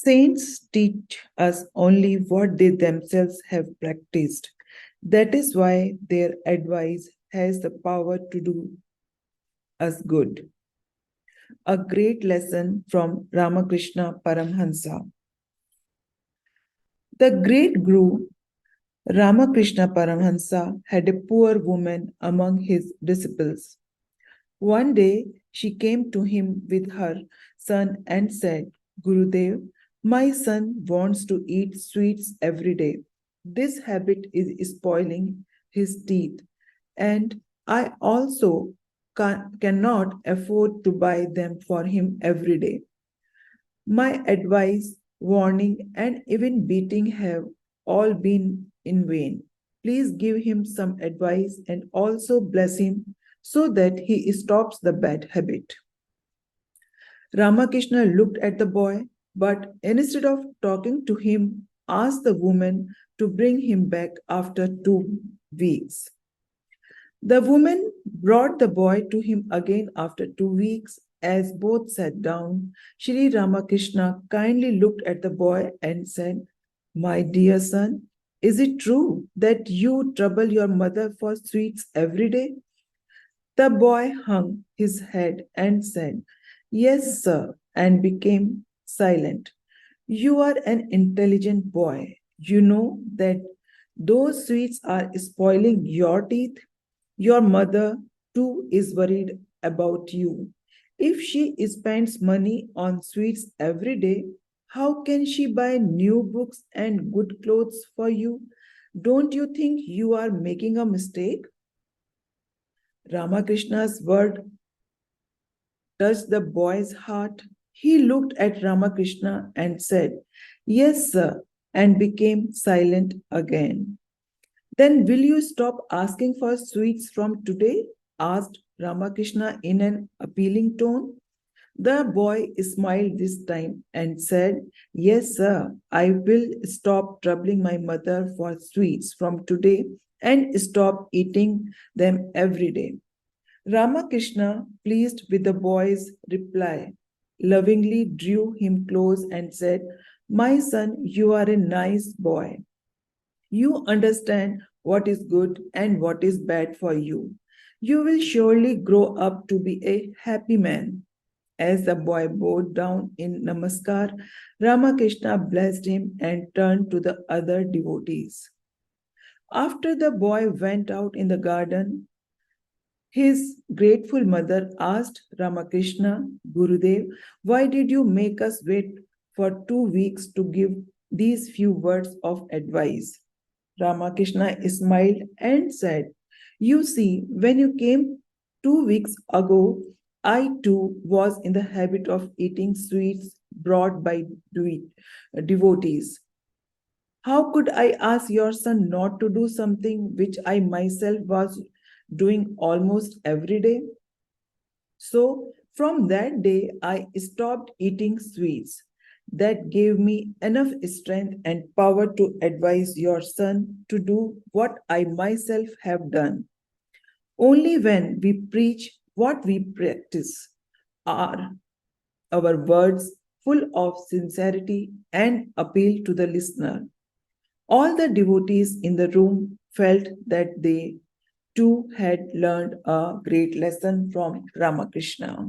Saints teach us only what they themselves have practiced. That is why their advice has the power to do us good. A great lesson from Ramakrishna Paramhansa. The great Guru Ramakrishna Paramhansa had a poor woman among his disciples. One day she came to him with her son and said, Gurudev, my son wants to eat sweets every day. This habit is spoiling his teeth, and I also cannot afford to buy them for him every day. My advice, warning, and even beating have all been in vain. Please give him some advice and also bless him so that he stops the bad habit. Ramakrishna looked at the boy, but instead of talking to him, asked the woman to bring him back after 2 weeks. The woman brought the boy to him again after 2 weeks. As both sat down, Shri Ramakrishna kindly looked at the boy and said, My dear son, is it true that you trouble your mother for sweets every day? The boy hung his head and said, Yes, sir, and became silent. You are an intelligent boy. You know that those sweets are spoiling your teeth. Your mother, too, is worried about you. If she spends money on sweets every day, how can she buy new books and good clothes for you? Don't you think you are making a mistake? Ramakrishna's word touched the boy's heart. He looked at Ramakrishna and said, Yes, sir, and became silent again. Then will you stop asking for sweets from today? Asked Ramakrishna in an appealing tone. The boy smiled this time and said, Yes, sir, I will stop troubling my mother for sweets from today and stop eating them every day. Ramakrishna, pleased with the boy's reply, lovingly drew him close and said, My son, you are a nice boy. You understand what is good and what is bad for you. You will surely grow up to be a happy man. As the boy bowed down in Namaskar, Ramakrishna blessed him and turned to the other devotees. After the boy went out in the garden, his grateful mother asked Ramakrishna, Gurudev, why did you make us wait for 2 weeks to give these few words of advice? Ramakrishna smiled and said, You see, when you came 2 weeks ago, I too was in the habit of eating sweets brought by devotees. How could I ask your son not to do something which I myself was doing almost every day? So, from that day, I stopped eating sweets. That gave me enough strength and power to advise your son to do what I myself have done. Only when we preach what we practice are our words full of sincerity and appeal to the listener. All the devotees in the room felt that they too had learned a great lesson from Ramakrishna.